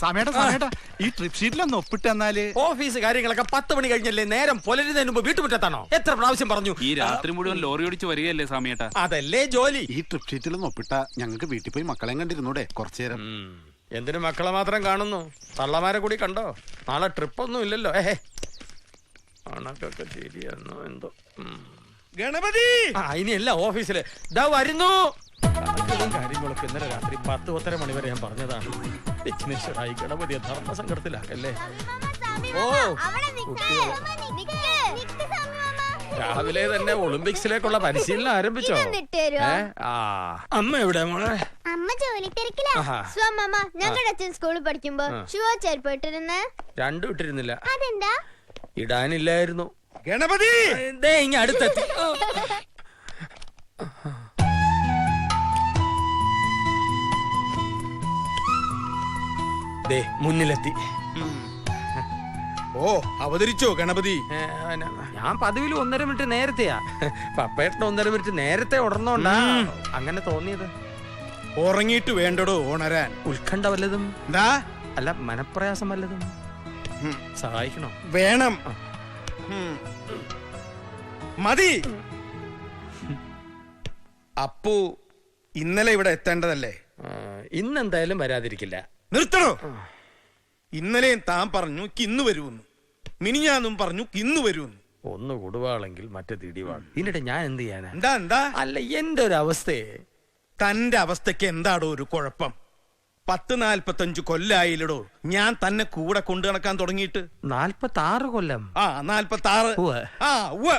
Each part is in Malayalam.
സമയട്ടാ ഈ ട്രിപ്പ് ഷീറ്റിലൊന്ന് ഒപ്പിട്ട് തന്നാല്. ഓഫീസ് കാര്യങ്ങളൊക്കെ 10 മണി കഴിഞ്ഞല്ലേ, നേരം പുലരുന്നതിന് മുമ്പ് വീട്ടുമുറ്റത്താണോ? എത്ര പ്രാവശ്യം പറഞ്ഞു? ഈ രാത്രി മുഴുവൻ ലോറി ഓടിച്ച് വരികയല്ലേ സമയട്ടാ. അതല്ലേ ജോലി. ഈ ട്രിപ്പ് ഷീറ്റിലൊന്ന് ഒപ്പിട്ടാ ഞങ്ങൾക്ക് വീട്ടിൽ പോയി മക്കളെയും കണ്ടിരുന്നൂടെ കുറച്ചു നേരം. എന്തിനു മക്കളെ മാത്രം കാണുന്നു? തള്ളമാരെ കൂടി കണ്ടോ? നാളെ ട്രിപ്പൊന്നും ഇല്ലല്ലോ. കണക്കൊക്കെ ശരിയാണോ എന്തോ. ഗണപതി ഇനിയല്ല ഓഫീസില് ഇതാ വരുന്നു. കാര്യങ്ങളൊക്കെ ഇന്നലെ രാത്രി 10-10:30 മണി വരെ ഞാൻ പറഞ്ഞതാണ്. വിഘ്നേശ്വരായി ഗണപതിയെ ധർമ്മസങ്കടത്തിലാക്കല്ലേ. രാവിലെ തന്നെ ഒളിമ്പിക്സിലേക്കുള്ള പരിശീലനം ആരംഭിച്ചോ? അമ്മ എവിടെ മോളെ? അമ്മ ജോലി തിരക്കിലാ. ഞങ്ങളുടെ അച്ഛൻ സ്കൂളിൽ പഠിക്കുമ്പോ ഷൂ ചെരുപ്പ് ഇട്ടിരുന്നേ. രണ്ടും ഇട്ടിരുന്നില്ല. അതെന്താ? ഇടാനില്ലായിരുന്നു. ഗണപതി ഇങ്ങ അടുത്തെത്തി. മുന്നിലെത്തി. ഓ അവതരിച്ചോ ഗണപതി? ഞാൻ പതിവിൽ 1.5 മിനിറ്റ് നേരത്തെയാ. പപ്പേട്ടന് 1.5 മിനിറ്റ് നേരത്തെ ഉടർന്നോണ്ടാ അങ്ങനെ തോന്നിയത്. ഉറങ്ങിയിട്ട് വേണ്ടടോ ഉണരാൻ. ഉത്കണ്ഠ വല്ലതും? എന്താ? അല്ല, മനപ്രയാസം വല്ലതും? സഹായിക്കണോ? വേണം. മതി. അപ്പു ഇന്നലെ ഇവിടെ എത്തേണ്ടതല്ലേ? ഇന്നെന്തായാലും വരാതിരിക്കില്ല. നിർത്തണോ? ഇന്നലെയും താൻ പറഞ്ഞു ഇന്ന് വരുമെന്ന്, മിനിഞ്ഞാന്നും പറഞ്ഞു ഇന്ന് വരുമെന്ന്. ഒന്ന് കൊടുവാളെങ്കിൽ മറ്റേ തിടിവാൾ. ഇതിനിടെ ഞാൻ എന്ത് ചെയ്യാനാ? എന്താ? അല്ല, എന്റെ ഒരു അവസ്ഥയെ. തന്റെ അവസ്ഥയ്ക്ക് എന്താടോ ഒരു കുഴപ്പം? 40-45 കൊല്ലായില്ലടോ ഞാൻ തന്നെ കൂടെ കൊണ്ടു നടക്കാൻ തുടങ്ങിയിട്ട്. 46 കൊല്ലം. 46.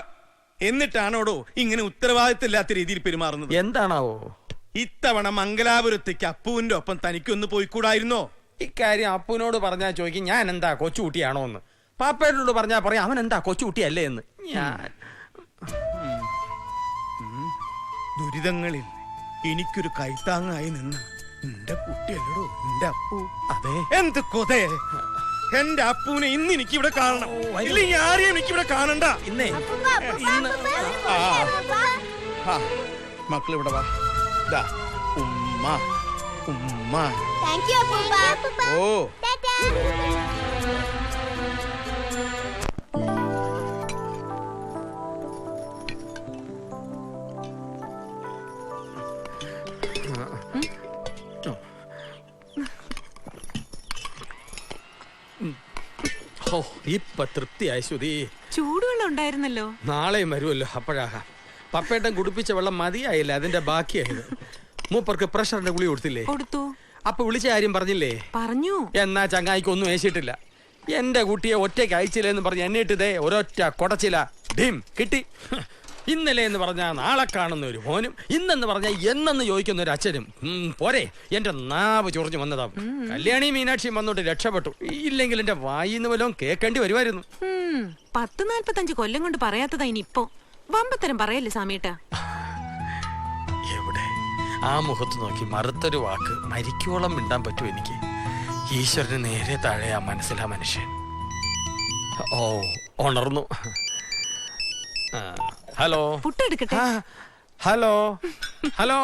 എന്നിട്ടാണോടോ ഇങ്ങനെ ഉത്തരവാദിത്തമില്ലാത്ത രീതിയിൽ പെരുമാറുന്നത്? എന്താണാവോ? ഇത്തവണ മംഗലാപുരത്തേക്ക് അപ്പുവിന്റെ ഒപ്പം തനിക്കൊന്ന് പോയിക്കൂടായിരുന്നോ? ഇക്കാര്യം അപ്പുവിനോട് പറഞ്ഞാൽ ചോദിക്കും ഞാൻ എന്താ കൊച്ചുകുട്ടിയാണോ എന്ന്. പാപ്പേട്ടനോട് പറഞ്ഞാൽ പറയാം അവൻ എന്താ കൊച്ചുകുട്ടിയല്ലേ എന്ന്. ഞാൻ ദുരിതങ്ങളിൽ എനിക്കൊരു കൈത്താങ്ങായി നിന്ന് എന്റെ കുട്ടിയല്ലടോ എന്റെ അപ്പു. അതെ. എന്ത് കൊതേ! എന്റെ അപ്പുവിനെ ഇന്ന് എനിക്കിവിടെ കാണണം. ഇല്ലെങ്കിൽ ആരെയും എനിക്കിവിടെ കാണണ്ട. ഇന്നേ മക്കളിവിടെ വാ. ഉമ്മ ഉമ്മ. ഓ ഇപ്പൊ തൃപ്തിയായി ശ്രുതി. ചൂടുവെള്ളം ഉണ്ടായിരുന്നല്ലോ. നാളെയും വരുമല്ലോ, അപ്പോഴാകാം. പപ്പേട്ടൻ കുടിപ്പിച്ച വെള്ളം മതിയായില്ല, അതിന്റെ ബാക്കിയായത്. മൂപ്പർക്ക് പ്രഷറിന്റെ ഗുളി കൊടുത്തില്ലേ? കൊടുത്തു. അപ്പൊ വിളിച്ച കാര്യം പറഞ്ഞില്ലേ? പറഞ്ഞു. എന്നാ ചങ്ങായിക്ക് ഒന്നും ഏശിട്ടില്ല. എന്റെ കുട്ടിയെ ഒറ്റയ്ക്ക് അയച്ചില്ലെന്ന് പറഞ്ഞ് എന്നിട്ടതേ ഒരൊറ്റ കൊടച്ചില്ല. ഡീം കിട്ടി. ഇന്നലെ എന്ന് പറഞ്ഞാൽ നാളെ കാണുന്ന ഒരു മോനും, ഇന്നെന്ന് പറഞ്ഞാൽ എന്നെന്ന് ചോദിക്കുന്ന ഒരു അച്ഛനും. പോരെ, എന്റെ നാവ് ചൊറിഞ്ഞു വന്നതാ. കല്യാണി മീനാക്ഷിയും വന്നോട്ട് രക്ഷപ്പെട്ടു. ഇല്ലെങ്കിൽ എന്റെ വായിന്ന് വല്ലതും കേൾക്കേണ്ടി വരുമായിരുന്നു. 40-45 കൊല്ലം കൊണ്ട് പറയാത്തതാ ഇനിയിപ്പോ. വമ്പത്തരം പറയല്ലേ സാമീട്ട? എവിടെ ആ മുഖത്ത് നോക്കി മറുത്തൊരു വാക്ക് മരിക്കോളം മിണ്ടാൻ പറ്റൂ എനിക്ക്? ഈശ്വരന് നേരെ താഴെ ആ മനസ്സിലാ മനുഷ്യൻ. ഓ, ഉണർന്നു. ഹലോ. പുട്ടെടുക്കട്ടെ? Hello hello.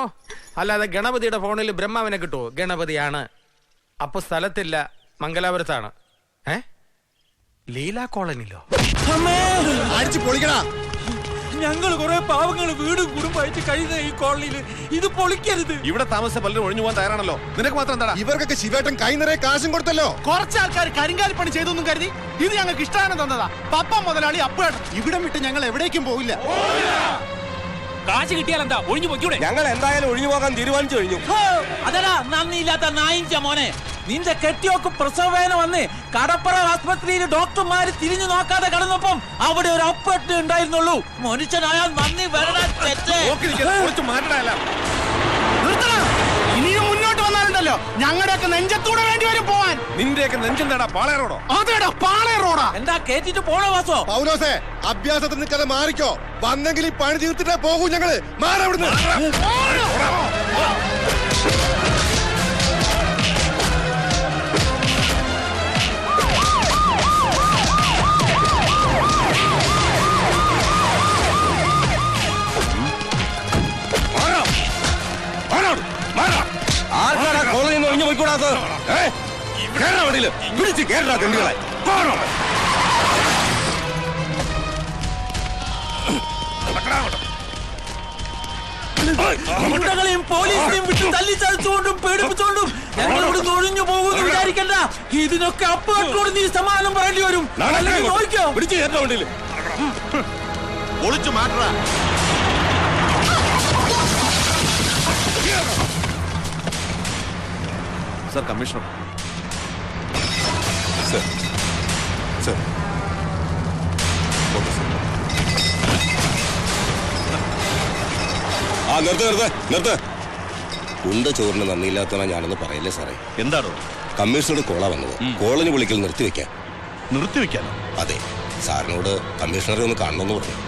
അല്ലാതെ ഗണപതിയുടെ ഫോണിൽ ബ്രഹ്മാവിനെ കിട്ടുമോ? ഗണപതിയാണ്. അപ്പൊ സ്ഥലത്തില്ല, മംഗലാപുരത്താണ്. ലീല കോളനിലോ? അടിച്ചു പൊളിക്കടാ. ഞങ്ങൾ കുറെ പാവങ്ങൾ വീടും കുടുംബമായിട്ട് കഴിയുന്ന ഈ കോളനിയിൽ ഇത് പൊളിക്കരുത്. ഇവിടെ താമസ പലരും ഒഴിഞ്ഞു പോകാൻ തയ്യാറാണല്ലോ. നിനക്ക് മാത്രം എന്താ? ഇവർക്കൊക്കെ ശിവേട്ടൻ കൈ നിറയെ കാശും കൊടുത്തല്ലോ. കുറച്ച് ആൾക്കാർ കരിങ്കാലിപ്പണി ചെയ്തൊന്നും കരുതി ഇത് ഞങ്ങൾക്ക് ഇഷ്ടമാണ് തന്നതാ. പപ്പ മുതലാളി അപ്പേട്ടൻ ഇവിടം വിട്ട് ഞങ്ങൾ എവിടേക്കും പോവില്ല. കാശ് കിട്ടിയാൽ എന്താ ഒഴിഞ്ഞു പോയിക്കൂടെ? ഞങ്ങൾ എന്തായാലും ഒഴിഞ്ഞു പോകാൻ തീരുമാനിച്ചു കഴിഞ്ഞു. അതടാ നന്ദിയില്ലാത്ത നായിഞ്ച മോനെ. നിന്റെ കെട്ടിയോക്ക് പ്രസവവേദന വന്ന് കടപ്പുറ ആസ്പത്രിയിൽ ഡോക്ടർമാര് തിരിഞ്ഞു നോക്കാതെ കടന്നപ്പം അവിടെ ഒരു അപ്പട്ട് ഉണ്ടായിരുന്നുള്ളൂ. മനുഷ്യനായാൽ നന്ദി വരണ തെറ്റ്. ഇനിയും മുന്നോട്ട് വന്നാലുണ്ടല്ലോ ഞങ്ങളുടെയൊക്കെ നെഞ്ചത്തൂടെ വേണ്ടി വരും പോവാൻ. നിന്റെയൊക്കെ നെഞ്ചെന്താടാ? പാളയറോടോ? അതേടാ പാളയറോടാ. എന്താ കേട്ടിട്ട് പോണോ വാസോ? പൗലോസേ, അഭ്യാസത്തിൽ നിൽക്കാതെ മാറിക്കോ. വന്നെങ്കിൽ ഈ പണി തീർത്തിട്ടേ പോകൂ ഞങ്ങള്. മാറവിടുന്ന്. ആർക്കാടാ കോളനിന്ന് ഒഴിഞ്ഞു പോയിക്കൂടാത്തത്? പിടിച്ച് കേരള തെണ്ടുകളെ ഗുണ്ടകളെയും പോലീസിനെയും വിട്ട് തല്ലിച്ചതച്ചുകൊണ്ടും പേടിപ്പിച്ചുകൊണ്ടും ഞങ്ങളോട് തൊഴിഞ്ഞു പോകുമെന്ന് വിചാരിക്കണ്ട. ഇതിനൊക്കെ അപ്പുറത്തോട് നീ സമാധാനം പറയേണ്ടി വരും. നോക്കിയോ പിടിച്ച് കേരള വണ്ടിയിൽ ഒളിച്ചു മാറ്റ sir, commissioner. Sir, sir. Okay sir. ആ നിർത്ത്. ഉണ്ട ചോറിന് നന്ദിയില്ലാത്തവനാ ഞാനെന്ന് പറയല്ലേ സാറേ. എന്താണോ കമ്മീഷണറുടെ കോളാ വന്നത്. കോളനി വിളിക്കൽ നിർത്തിവെക്കാൻ. നിർത്തിവെക്കാനോ? അതെ, സാറിനോട് കമ്മീഷണറെ ഒന്ന് കാണണമെന്ന് പറഞ്ഞു.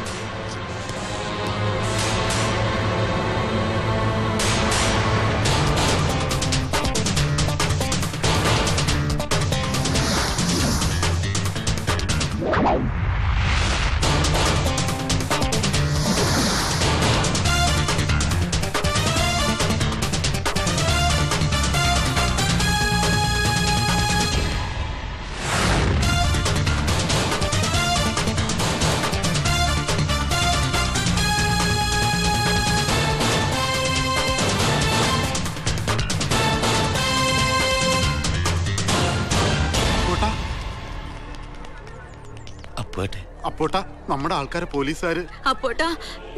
അപ്പോട്ടാ, നമ്മുടെ ആൾക്കാരെ പോലീസുകാര്. അപ്പോട്ടാ,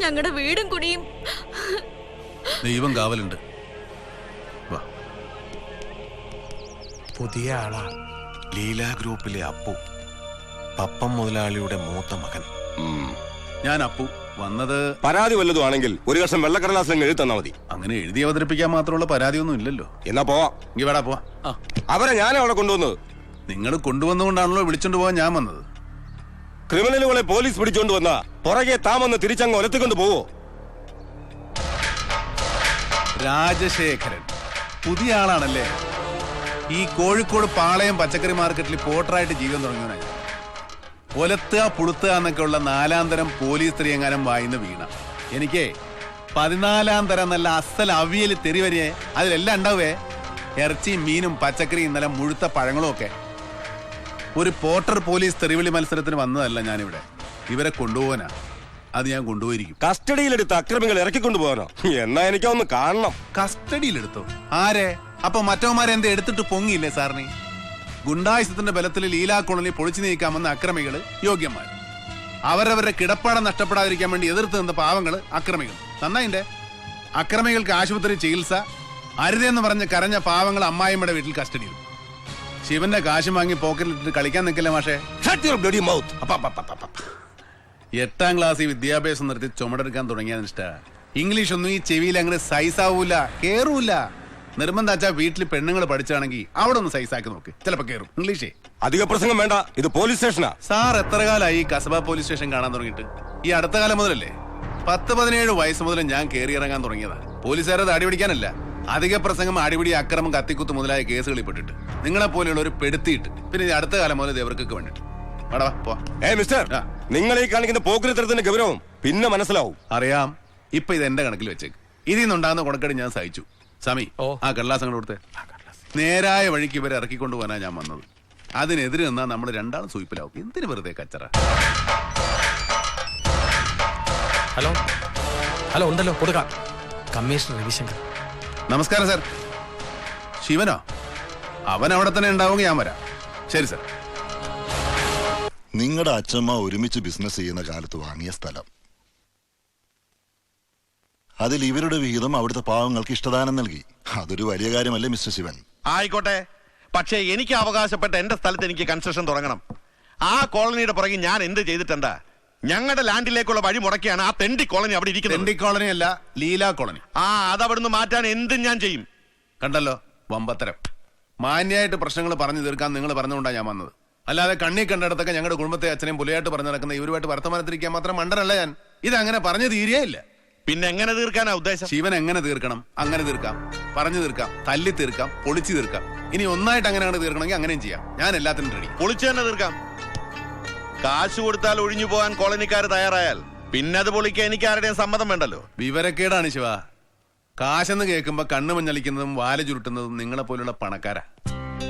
ഞങ്ങളുടെ വീടും കുടിയും. ദൈവം കാവലുണ്ട്. പുതിയ ആളാ. ലീല ഗ്രൂപ്പിലെ അപ്പു, പപ്പം മുതലാളിയുടെ മൂത്ത മകൻ. ഞാൻ അപ്പു. വന്നത് പരാതി വല്ലതും ആണെങ്കിൽ ഒരു കഷ്ണം വെള്ളക്കടലാസം എഴുതി തന്നാ മതി. അങ്ങനെ എഴുതി അവതരിപ്പിക്കാൻ മാത്രമുള്ള പരാതിയൊന്നും ഇല്ലല്ലോ. എന്നാ പോവാ. ഇങ്ങ വേടാ പോവാ. അവരെ ഞാൻ അവിടെ കൊണ്ടുവന്നത്. നിങ്ങൾ കൊണ്ടുവന്നുകൊണ്ടാണല്ലോ വിളിച്ചോണ്ട് പോവാൻ ഞാൻ വന്നത്. ക്രിമിനലുകളെ പോലീസ് പിടിച്ചോണ്ട് വന്ന പുറകെ താമെന്ന് തിരിച്ചങ്ങ് ഒലത്തിക്കൊണ്ട് പോവോ? രാജശേഖരൻ പുതിയ ആളാണല്ലേ? ഈ കോഴിക്കോട് പാളയം പച്ചക്കറി മാർക്കറ്റിൽ പോർട്ടറായിട്ട് ജീവിതം തുടങ്ങിയവനായി. ഒലത്തുക പുളുത്തുക എന്നൊക്കെ ഉള്ള 4-ാം തരം പോലീസ് തെറിയങ്ങാനും വായിന്ന് വീണ എനിക്ക് 14-ാം തരം നല്ല അസൽ അവിയൽ തെറി വരികയെ അതിലെല്ലാം ഉണ്ടാവേ. ഇറച്ചിയും മീനും പച്ചക്കറിയും ഇന്നലെ മുഴുത്ത പഴങ്ങളും ഒക്കെ. ഒരു പോർട്ടർ പോലീസ് തെറിവിളി മത്സരത്തിന് വന്നതല്ല ഞാനിവിടെ. ഇവരെ കൊണ്ടുപോകാനാ. അത് ഞാൻ കൊണ്ടുപോയിരിക്കും. കസ്റ്റഡിയിലെടുത്ത അക്രമികൾ ഇറക്കിക്കൊണ്ടു പോകാനോ? എന്നാ എനിക്കൊന്ന് കാണണം. കസ്റ്റഡിയിലെടുത്തോ? ആരെ? അപ്പൊ മറ്റവന്മാരെന്ത് എടുത്തിട്ട് പൊങ്ങിയില്ലേ സാറിന്? ഗുണ്ടായുസത്തിന്റെ ബലത്തിൽ ലീലാ കോളനി പൊളിച്ചു നീക്കാമെന്ന അക്രമികള് യോഗ്യന്മാർ. അവരവരുടെ കിടപ്പാടം നഷ്ടപ്പെടാതിരിക്കാൻ വേണ്ടി എതിർത്ത് നിന്ന പാവങ്ങള് അക്രമികൾ. നന്നായിന്റെ അക്രമികൾക്ക് ആശുപത്രി ചികിത്സ അരുതെന്ന് പറഞ്ഞ് കരഞ്ഞ പാവങ്ങൾ അമ്മായിമ്മയുടെ വീട്ടിൽ കസ്റ്റഡിയിൽ. ശിവന്റെ കാശ് വാങ്ങി പോക്കറ്റിലിട്ട് കളിക്കാൻ നിൽക്കില്ല മാഷേ. 8-ാം ക്ലാസ്സിൽ വിദ്യാഭ്യാസം നിർത്തി ചുമടെടുക്കാൻ തുടങ്ങിയതിനിഷ്ട. ഇംഗ്ലീഷ് ഒന്നും ഈ ചെവിയിൽ അങ്ങനെ സൈസാവൂല, കേറൂല. നിർബന്ധാച്ചാ വീട്ടിൽ പെണ്ണുങ്ങൾ പഠിച്ചാണെങ്കിൽ അവിടെ ഒന്ന് സൈസാക്കി നോക്ക്, ചിലപ്പോ കേറും. ഇംഗ്ലീഷേ അധിക പ്രസംഗം വേണ്ട. ഇത് പോലീസ് സ്റ്റേഷനാ. സാർ എത്ര കാലമായി ഈ കസബ പോലീസ് സ്റ്റേഷൻ കാണാൻ തുടങ്ങിയിട്ട്? ഈ അടുത്ത കാലം മുതലല്ലേ? 10-17 വയസ്സ് മുതൽ ഞാൻ കയറി ഇറങ്ങാൻ തുടങ്ങിയതാ. പോലീസുകാരത് അടിപിടിക്കാനല്ല, അധിക പ്രസംഗം, അടിപിടി, അക്രമം, കത്തിക്കുത്ത് മുതലായ കേസുകളിൽ പെട്ടിട്ട് നിങ്ങളെ പോലെയുള്ള ഒരു പെടുത്തിയിട്ട്. പിന്നെ അടുത്ത കാലം മുതൽ ഇവർക്കൊക്കെ വേണ്ടിട്ട്. മിസ്റ്റർ, നിങ്ങൾ ഈ കാണിക്കുന്ന പോക്രിത്തരത്തിന്റെ ഗൗരവം പിന്നെ മനസ്സിലാവും. അറിയാം. ഇപ്പൊ ഇത് എന്റെ കണക്കിൽ വെച്ചേക്ക്. ഇതിൽ നിന്നുണ്ടാകുന്ന കൊടക്കടി ഞാൻ സഹിച്ചു. സമി, ആ കടലാസങ്ങൾ കൊടുത്തേ. നേരായ വഴിക്ക് ഇവരെ ഇറക്കിക്കൊണ്ടു പോകാനാ ഞാൻ വന്നത്. അതിനെതിരെ നിന്നാ നമ്മൾ രണ്ടാളും സൂയിപ്പിലാവും. എന്തിനു വെറുതെ കച്ചറ? ഹലോ ഹലോ, ഉണ്ടല്ലോ, കൊടുക്കാം. കമ്മീഷണർ രവിശങ്കർ. നമസ്കാരം സാർ. ശിവനോ? അവൻ അവിടെ തന്നെ ഉണ്ടാവുമെങ്കിൽ ഞാൻ വരാം. ശരി സാർ. നിങ്ങളുടെ അച്ഛമ്മ ഒരുമിച്ച് ബിസിനസ് ചെയ്യുന്ന കാലത്ത് വാങ്ങിയ സ്ഥലം, അതിൽ ഇവരുടെ വിഹിതം അവിടുത്തെ പാവങ്ങൾക്ക് ഇഷ്ടദാനം നൽകി. അതൊരു വലിയ കാര്യമല്ലേ മിസ്റ്റർ ശിവൻ? ആയിക്കോട്ടെ, പക്ഷേ എനിക്ക് അവകാശപ്പെട്ട എന്റെ സ്ഥലത്ത് എനിക്ക് കൺസ്ട്രക്ഷൻ തുടങ്ങണം. ആ കോളനിയുടെ പുറകെ ഞാൻ എന്ത് ചെയ്തിട്ടെന്താ? ഞങ്ങളുടെ ലാൻഡിലേക്കുള്ള വഴി മുടക്കിയാണ് ആ തെണ്ടി കോളനി അവിടെ ഇരിക്കുന്നത്. തെണ്ടി കോളനി അല്ല, ലീലാ കോളനി. അതവിടുന്ന് മാറ്റാൻ എന്തും ഞാൻ ചെയ്യും. കണ്ടല്ലോ വമ്പത്തരം. മാന്യായിട്ട് പ്രശ്നങ്ങൾ പറഞ്ഞു തീർക്കാൻ നിങ്ങൾ പറഞ്ഞുകൊണ്ടാണ് ഞാൻ വന്നത്. അല്ലാതെ കണ്ണി കണ്ടിടത്തൊക്കെ ഞങ്ങളുടെ കുടുംബത്തെ അച്ഛനെയും പുലിയായിട്ട് പറഞ്ഞു നടക്കുന്ന ഇവരുമായിട്ട് വർത്തമാനത്തിരിക്കാൻ മാത്രം മണ്ടരല്ല ഞാൻ. ഇതങ്ങനെ പറഞ്ഞു തീരെയില്ല. പിന്നെ എങ്ങനെ തീർക്കാനാ ഉദ്ദേശം? ശിവൻ എങ്ങനെ തീർക്കണം അങ്ങനെ തീർക്കാം, പറഞ്ഞു തീർക്കാം, തല്ലി തീർക്കാം, പൊളിച്ചു തീർക്കാം. ഇനി ഒന്നായിട്ട് അങ്ങനെ തീർക്കണമെങ്കിൽ അങ്ങനെയും ചെയ്യാം. ഞാൻ എല്ലാത്തിനും റെഡി. പൊളിച്ചു തന്നെ തീർക്കാം. കാശ് കൊടുത്താൽ ഒഴിഞ്ഞു പോകാൻ കോളനിക്കാർ തയ്യാറായാൽ പിന്നെ അത് പൊളിക്കാൻ എനിക്ക് ആരുടെയും സമ്മതം വേണ്ടല്ലോ. വിവരക്കേടാണ് ശിവ. കാശെന്ന് കേൾക്കുമ്പോ കണ്ണു മഞ്ഞളിക്കുന്നതും വാല ചുരുട്ടുന്നതും നിങ്ങളെ പോലുള്ള പണക്കാരാ.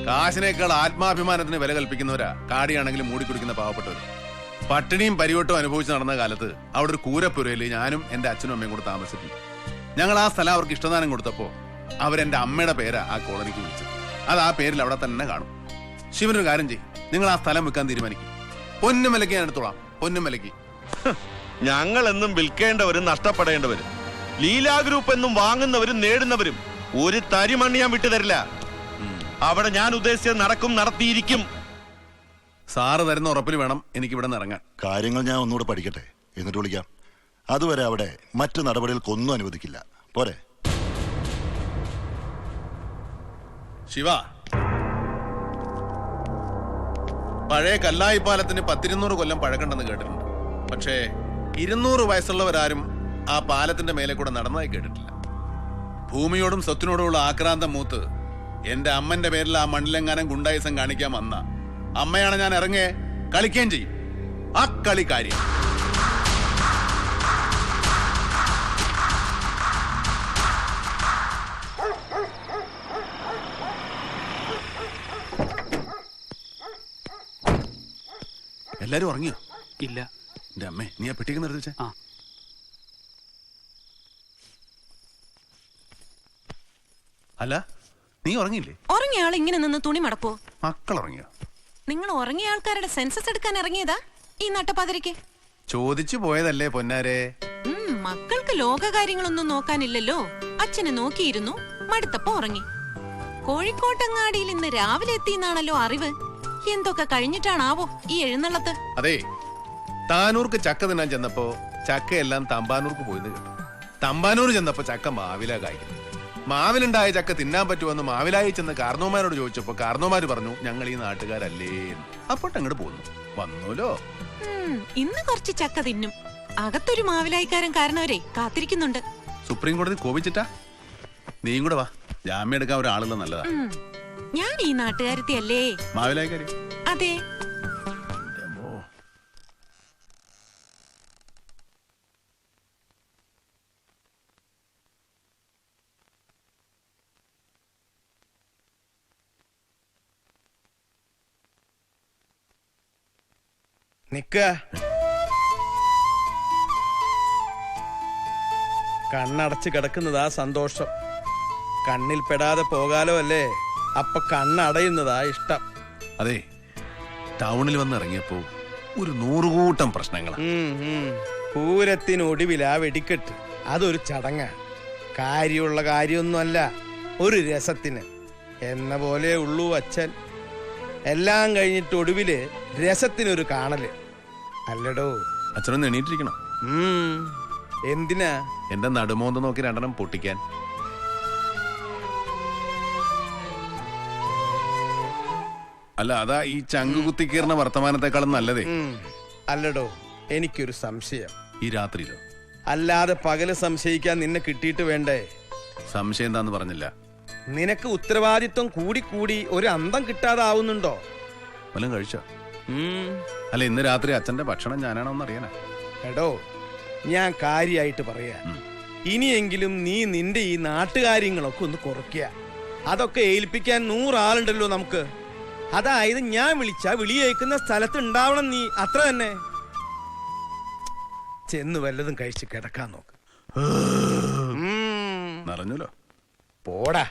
കാശിനേക്കാൾ ആത്മാഭിമാനത്തിന് വില കൽപ്പിക്കുന്നവരാ കാടിയാണെങ്കിലും മൂടിക്കുടിക്കുന്ന പാവപ്പെട്ടവർ. പട്ടിണിയും പരിവട്ടവും അനുഭവിച്ച് നടന്ന കാലത്ത് അവിടെ ഒരു കൂരപ്പുരയില് ഞാനും എന്റെ അച്ഛനും അമ്മയും കൂടെ താമസിച്ചിട്ടുണ്ട്. ഞങ്ങൾ ആ സ്ഥലം അവർക്ക് ഇഷ്ടദാനം കൊടുത്തപ്പോ അവരെന്റെ അമ്മയുടെ പേരാ ആ കോളനിക്ക് വിളിച്ചത്. അത് ആ പേരിൽ അവിടെ തന്നെ കാണും. ശിവനൊരു കാര്യം ചെയ്യും, നിങ്ങൾ ആ സ്ഥലം വിൽക്കാൻ തീരുമാനിക്കും. പൊന്നുമലയ്ക്ക് ഞാൻ എടുത്തോളാം. പൊന്നുമലയ്ക്ക്. ഞങ്ങൾ എന്നും വിൽക്കേണ്ടവരും നഷ്ടപ്പെടേണ്ടവരും, ലീലാ ഗ്രൂപ്പ് എന്നും വാങ്ങുന്നവരും നേടുന്നവരും ഒരു തരിമണ്ണി ഞാൻ വിട്ടുതരില്ല. അവിടെ ഞാൻ ഉദ്ദേശിച്ചത് നടക്കും, നടത്തിയിരിക്കും. സാറ് തരുന്ന ഉറപ്പിൽ വേണം എനിക്ക് ഇവിടെ നിന്ന് ഇറങ്ങാൻ. കാര്യങ്ങൾ ഞാൻ ഒന്നുകൂടെ പഠിക്കട്ടെ, എന്നിട്ട് വിളിക്കാം. അതുവരെ അവിടെ മറ്റു നടപടികൾക്കൊന്നും അനുവദിക്കില്ല. പോരെ? ശിവ, പഴയ കല്ലായി പാലത്തിന് 100-200 കൊല്ലം പഴക്കണ്ടെന്ന് കേട്ടിട്ടുണ്ട്. പക്ഷേ 200 വയസ്സുള്ളവരാരും ആ പാലത്തിന്റെ മേലെ കൂടെ നടന്നതായി കേട്ടിട്ടില്ല. ഭൂമിയോടും സ്വത്തിനോടുമുള്ള ആക്രാന്തം മൂത്ത് എന്റെ അമ്മന്റെ പേരിൽ ആ മണ്ണിലെങ്ങാനും ഗുണ്ടായിസം കാണിക്കാൻ വന്ന അമ്മയാണ് ഞാൻ ഇറങ്ങേ കളിക്കുകയും ചെയ്യും. ആ കളി കാര്യം. എല്ലാരും ഉറങ്ങിയോ? ഇല്ല. എന്റെ അമ്മേ, നീ ആ പെട്ടിക്ക് നിർത്തിച്ചേ. അല്ല, നീ ഉറങ്ങിയില്ലേ? ഉറങ്ങിയ ആൾ ഇങ്ങനെ നിന്ന് തുണി മടക്കോ? മക്കൾ ഉറങ്ങിയോ? നിങ്ങൾ ഉറങ്ങിയ ആൾക്കാരുടെ സെൻസസ് എടുക്കാൻ ഇറങ്ങിയതാ ഈ നട്ടപ്പാതിരക്ക്? ചോദിച്ചു പോയതല്ലേ പൊന്നാരെ. മക്കൾക്ക് ലോകകാര്യങ്ങളൊന്നും നോക്കാനില്ലല്ലോ. അച്ഛനെ നോക്കിയിരുന്നു, മടുത്തപ്പോ ഉറങ്ങി. കോഴിക്കോട്ടങ്ങാടിയിൽ ഇന്ന് രാവിലെ എത്തിയെന്നാണല്ലോ അറിവ്. എന്തൊക്കെ കഴിഞ്ഞിട്ടാണാവോ ഈ എഴുന്നള്ളത്ത്? അതെ, താനൂർക്ക് ചക്ക തിന്നാൻ ചെന്നപ്പോ ചക്കയെല്ലാം തമ്പാനൂർക്ക് പോയിന്ന് കേട്ടു. തമ്പാനൂർ ചെന്നപ്പോ ചക്ക മാവിലാ കായ്ക്കുന്നു. മാവിലുണ്ടായ ചക്ക തിന്നാൻ പറ്റുമെന്ന് മാവിലായി ചെന്ന് കാർന്നോമാരോട് ചോദിച്ചപ്പോ കാർന്നോമാര് പറഞ്ഞു ഞങ്ങൾ ഈ നാട്ടുകാരല്ലേ. അപ്പോട്ടങ്ങോട്ട് പോന്നു വന്നൂലോ. ഇന്ന് കുറച്ച് ചക്ക തിന്നും. അകത്തൊരു മാവിലായിക്കാരൻ കാരണവരെ കാത്തിരിക്കുന്നുണ്ട്. സുപ്രീം കോടതി കോപിച്ചിട്ടാ? നീയും കൂടെ വാ, ജാമ്യം എടുക്കാൻ ഒരാളുള്ള നല്ലതാ. ഞാൻ ഈ നാട്ടുകാരത്തി അല്ലേ? മാവിലായിക്കാരി? അതെ. നിക്ക, കണ്ണടച്ച് കിടക്കുന്നതാ സന്തോഷം. കണ്ണിൽ പെടാതെ പോകാലോ അല്ലേ? അപ്പൊ കണ്ണടയുന്നതാ ഇഷ്ടം. അതെ, ടൗണിൽ വന്ന് ഇറങ്ങിയപ്പോ ഒരു 100 കൂട്ടം പ്രശ്നങ്ങളാ. പൂരത്തിനൊടുവിലാ വെടിക്കെട്ട്. അതൊരു ചടങ്ങാണ്. കാര്യമുള്ള കാര്യമൊന്നുമല്ല, ഒരു രസത്തിന് എന്ന പോലെ ഉള്ളൂ അച്ഛൻ. എല്ലാം കഴിഞ്ഞിട്ട് ഒടുവില് രസത്തിനൊരു കാണല് അല്ലടോ. അച്ഛനൊന്ന് എണീറ്റിരിക്കണം. എന്തിനാ? എന്റെ നടുമോന്ത് നോക്കി 2 പൊട്ടിക്കാൻ. അല്ല, അതാ ഈ ചങ്കു കുത്തിക്കീർന്ന വർത്തമാനത്തെക്കാളും നല്ലതേ. അല്ലടോ, എനിക്കൊരു സംശയം. ഈ രാത്രിയിലോ? അല്ലാതെ പകല് സംശയിക്കാൻ നിന്നെ കിട്ടിയിട്ട് വേണ്ടേ? സംശയം എന്താന്ന് പറഞ്ഞില്ല. നിനക്ക് ഉത്തരവാദിത്വം കൂടി കൂടി ഒരു അന്തം കിട്ടാതാവുന്നുണ്ടോ? വല്ലതും കഴിച്ചോ? അല്ല, ഇന്ന് രാത്രി അച്ഛന്റെ ഭക്ഷണം ഞാനാണോന്ന് അറിയാനാ. എടോ, ഞാൻ കാര്യമായിട്ട് പറയാ. ഇനിയെങ്കിലും നീ നിന്റെ ഈ നാട്ടുകാര്യങ്ങളൊക്കെ ഒന്ന് കുറയ്ക്കുക. അതൊക്കെ ഏൽപ്പിക്കാൻ 100 ആളുണ്ടല്ലോ നമുക്ക്. അതായത് ഞാൻ വിളിച്ച വിളിയേക്കുന്ന സ്ഥലത്ത് ഉണ്ടാവണം നീ, അത്ര തന്നെ. ചെന്ന് വല്ലതും കഴിച്ച് കിടക്കാൻ നോക്ക്. നിറഞ്ഞല്ലോ. പോടാ.